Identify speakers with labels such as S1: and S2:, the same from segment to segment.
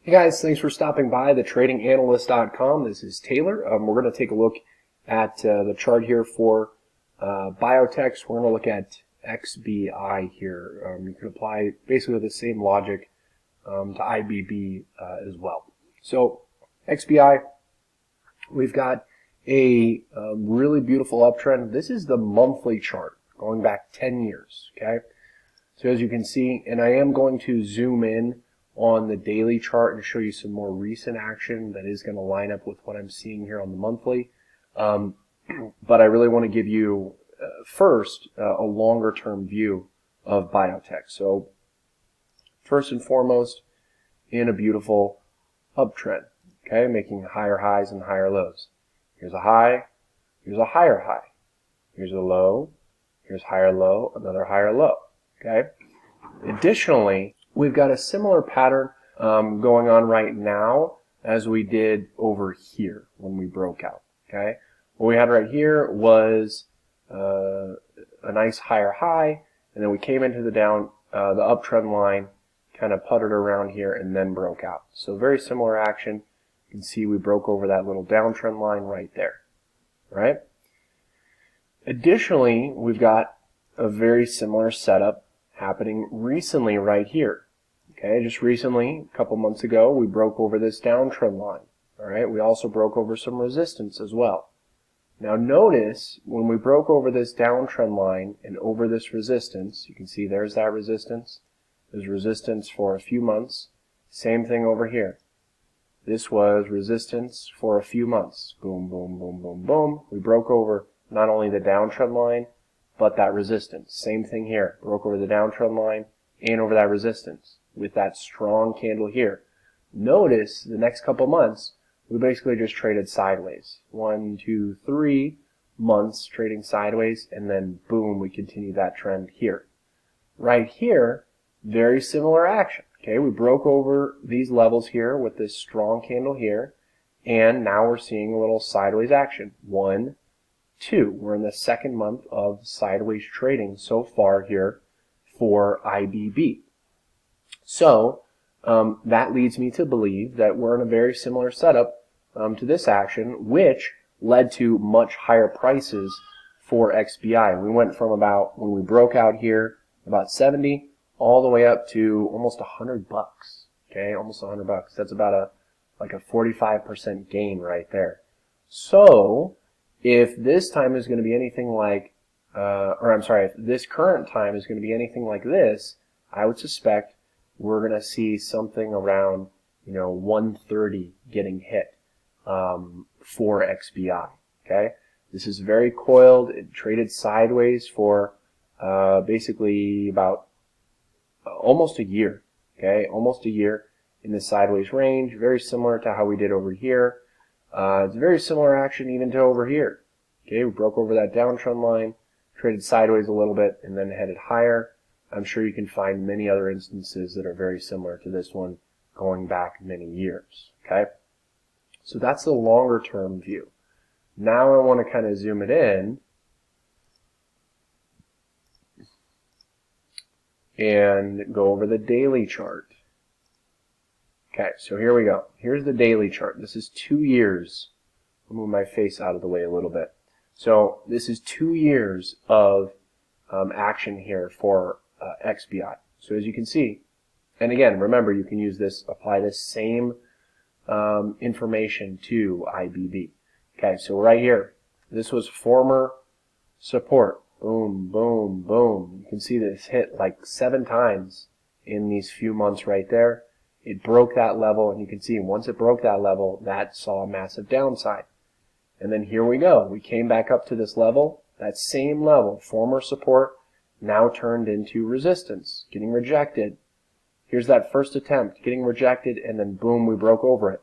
S1: Hey guys, thanks for stopping by thetradinganalyst.com. This is Taylor. We're going to take a look at the chart here for Biotech. We're going to look at XBI here. You can apply basically the same logic to IBB as well. So XBI, we've got a really beautiful uptrend. This is the monthly chart going back 10 years. Okay, so as you can see, and I am going to zoom in on the daily chart and show you some more recent action that is going to line up with what I'm seeing here on the monthly. But I really want to give you first a longer term view of Biotech. So first and foremost, in a beautiful uptrend, okay, making higher highs and higher lows. Here's a high, here's a higher high, here's a low, here's higher low, another higher low. Okay. Additionally, we've got a similar pattern going on right now as we did over here when we broke out. Okay, what we had right here was a nice higher high, and then we came into the uptrend line, kind of puttered around here, and then broke out. So very similar action. You can see we broke over that little downtrend line right there. Right. Additionally, we've got a very similar setup happening recently right here. Okay, just recently, a couple months ago, we broke over this downtrend line. All right, we also broke over some resistance as well. Now notice when we broke over this downtrend line and over this resistance, you can see there's that resistance. There's resistance for a few months. Same thing over here. This was resistance for a few months. Boom, boom, boom, boom, boom. We broke over not only the downtrend line, but that resistance. Same thing here. Broke over the downtrend line and over that resistance with that strong candle here. Notice the next couple months, we basically just traded sideways. 1, 2, 3 months trading sideways, and then boom, we continue that trend here. Right here, very similar action. Okay, we broke over these levels here with this strong candle here, and now we're seeing a little sideways action. 1, 2. We're in the second month of sideways trading so far here for IBB. So that leads me to believe that we're in a very similar setup to this action, which led to much higher prices for XBI. We went from about, when we broke out here, about 70 all the way up to almost $100. Okay, almost $100. That's about like a 45% gain right there. So if this time is going to be anything like, if this current time is going to be anything like this, I would suspect we're going to see something around, 130 getting hit for XBI. Okay, this is very coiled. It traded sideways for basically about almost a year. Okay, almost a year in the sideways range. Very similar to how we did over here. It's very similar action even to over here. Okay, we broke over that downtrend line, traded sideways a little bit, and then headed higher. I'm sure you can find many other instances that are very similar to this one going back many years. Okay, so that's the longer term view. Now I want to kind of zoom it in and go over the daily chart. Okay, so here we go. Here's the daily chart. This is 2 years. I'll move my face out of the way a little bit. So this is 2 years of action here for XBI. So as you can see, and again, remember, you can use this, apply this same information to IBB. Okay, so right here, this was former support. Boom, boom, boom. You can see this hit like 7 times in these few months right there. It broke that level, and you can see once it broke that level, that saw a massive downside. And then here we go. We came back up to this level, that same level, former support, now turned into resistance, getting rejected. Here's that first attempt, getting rejected, and then boom, we broke over it.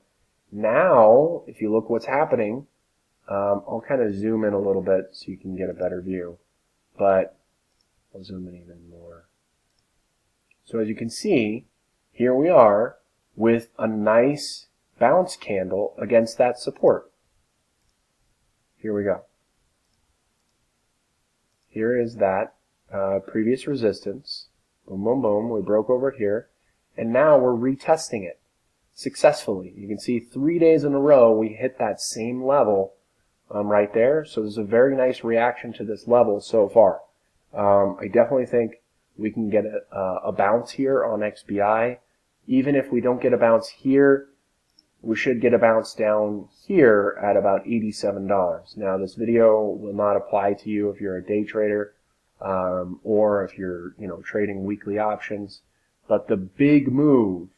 S1: Now, if you look what's happening, I'll kind of zoom in a little bit so you can get a better view, but I'll zoom in even more. So as you can see, here we are with a nice bounce candle against that support. Here we go. Here is that previous resistance. Boom, boom, boom. We broke over here. And now we're retesting it. successfully. You can see 3 days in a row we hit that same level right there. So there's a very nice reaction to this level so far. I definitely think we can get a bounce here on XBI. Even if we don't get a bounce here, we should get a bounce down here at about $87. Now this video will not apply to you if you're a day trader or if you're trading weekly options, but the big move,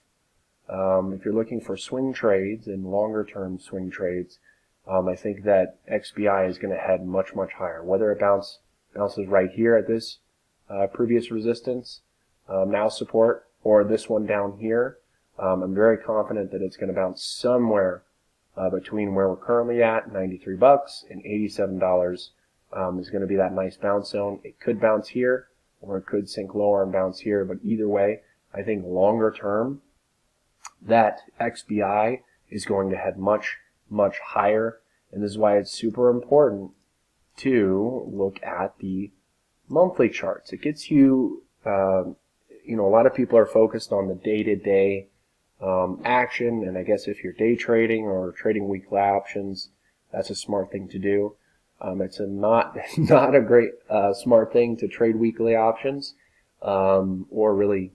S1: if you're looking for swing trades and longer term swing trades, I think that XBI is going to head much higher. Whether it bounces right here at this previous resistance, now support, or this one down here, I'm very confident that it's going to bounce somewhere between where we're currently at, $93 and $87, is going to be that nice bounce zone. It could bounce here, or it could sink lower and bounce here, but either way, I think longer term, that XBI is going to head much higher, and this is why it's super important to look at the monthly charts. It gets you, a lot of people are focused on the day-to-day action, and I guess if you're day trading or trading weekly options, that's a smart thing to do. It's not a great smart thing to trade weekly options or really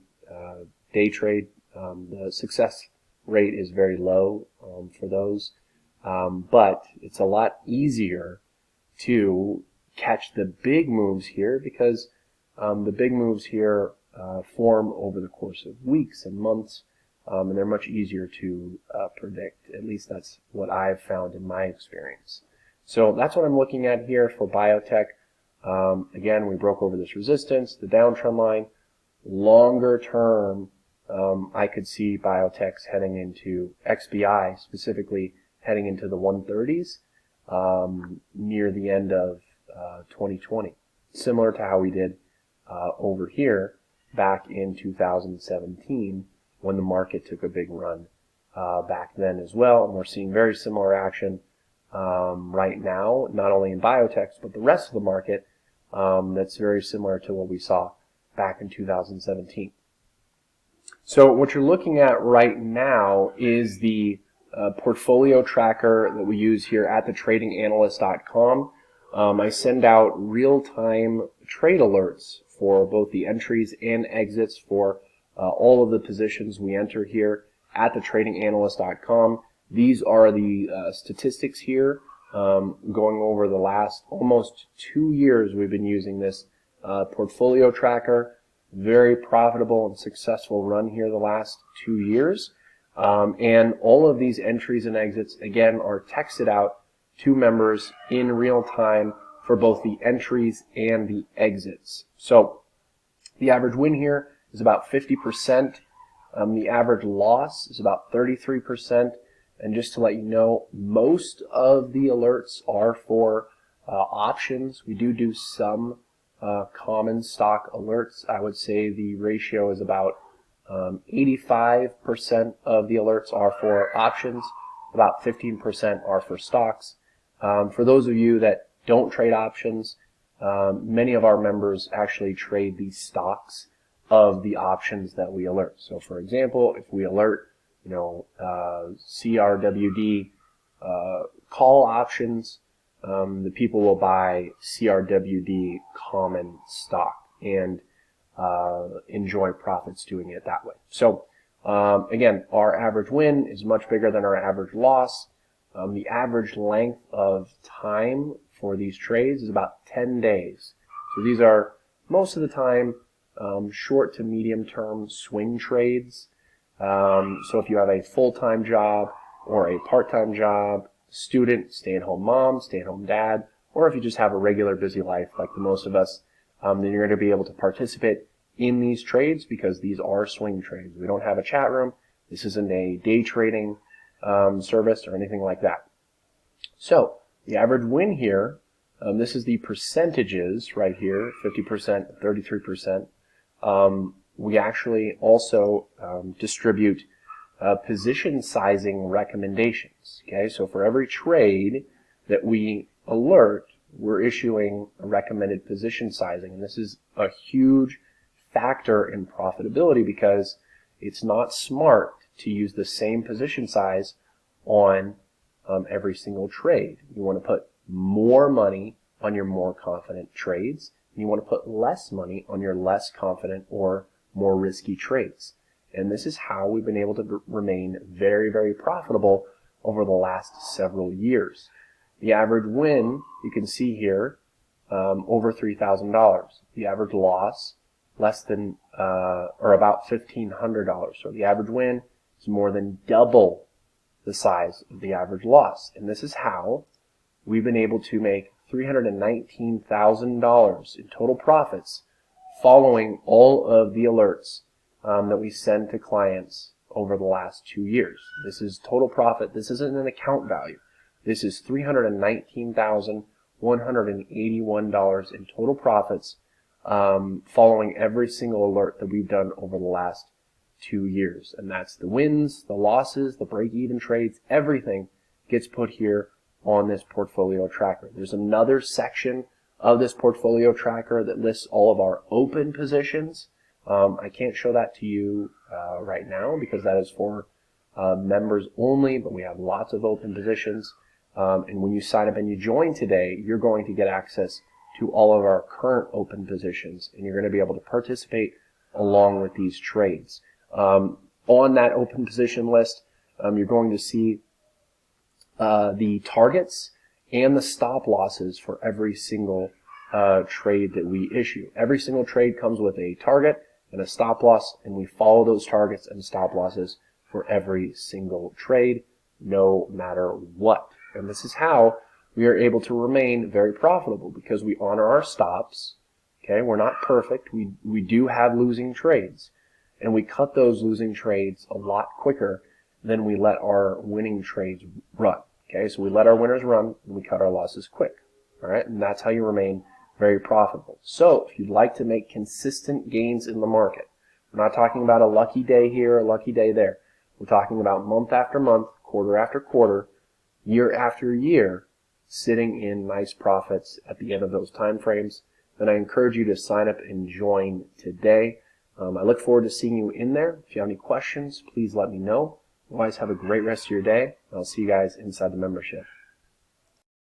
S1: day trade. The success rate is very low for those, but it's a lot easier to catch the big moves here because the big moves here form over the course of weeks and months, and they're much easier to predict. At least that's what I've found in my experience. So that's what I'm looking at here for Biotech. Again, we broke over this resistance, the downtrend line. Longer term, I could see Biotech's heading into XBI, specifically heading into the 130s near the end of 2020, similar to how we did over here back in 2017 when the market took a big run back then as well. And we're seeing very similar action right now, not only in Biotech, but the rest of the market that's very similar to what we saw back in 2017. So what you're looking at right now is the portfolio tracker that we use here at thetradinganalyst.com. I send out real-time trade alerts for both the entries and exits for all of the positions we enter here at thetradinganalyst.com. These are the statistics here going over the last almost 2 years we've been using this portfolio tracker. Very profitable and successful run here the last 2 years. And all of these entries and exits, again, are texted out to members in real time for both the entries and the exits. So the average win here is about 50%. The average loss is about 33%. And just to let you know, most of the alerts are for options. We do some common stock alerts. I would say the ratio is about 85% of the alerts are for options, about 15% are for stocks. For those of you that don't trade options, many of our members actually trade the stocks of the options that we alert. So for example, if we alert CRWD call options, the people will buy CRWD common stock and enjoy profits doing it that way. So again, our average win is much bigger than our average loss. The average length of time for these trades is about 10 days. So these are most of the time short to medium term swing trades. So if you have a full-time job or a part-time job, student, stay-at-home mom, stay-at-home dad, or if you just have a regular busy life like the most of us, then you're going to be able to participate in these trades because these are swing trades. We don't have a chat room. This isn't a day trading service or anything like that. So the average win here, this is the percentages right here, 50%, 33%. We actually also distribute position sizing recommendations. Okay, so for every trade that we alert, we're issuing a recommended position sizing, and this is a huge factor in profitability because it's not smart to use the same position size on every single trade. You want to put more money on your more confident trades, and you want to put less money on your less confident or more risky trades. And this is how we've been able to remain very, very profitable over the last several years. The average win, you can see here, over $3,000. The average loss, less than, or about $1,500. So the average win is more than double the size of the average loss. And this is how we've been able to make $319,000 in total profits following all of the alerts that we send to clients over the last 2 years. This is total profit. This isn't an account value. This is $319,181 in total profits following every single alert that we've done over the last 2 years. And that's the wins, the losses, the break-even trades, everything gets put here on this portfolio tracker. There's another section of this portfolio tracker that lists all of our open positions. I can't show that to you right now because that is for members only, but we have lots of open positions. And when you sign up and you join today, you're going to get access to all of our current open positions, and you're going to be able to participate along with these trades. On that open position list, you're going to see the targets and the stop losses for every single trade that we issue. Every single trade comes with a target and a stop loss, and we follow those targets and stop losses for every single trade, no matter what. And this is how we are able to remain very profitable, because we honor our stops. Okay, we're not perfect. We do have losing trades, and we cut those losing trades a lot quicker than we let our winning trades run. Okay, so we let our winners run and we cut our losses quick. All right, and that's how you remain very profitable. So if you'd like to make consistent gains in the market, we're not talking about a lucky day here, a lucky day there. We're talking about month after month, quarter after quarter, year after year, sitting in nice profits at the end of those time frames. Then I encourage you to sign up and join today. I look forward to seeing you in there. If you have any questions, please let me know. Otherwise, have a great rest of your day. I'll see you guys inside the membership.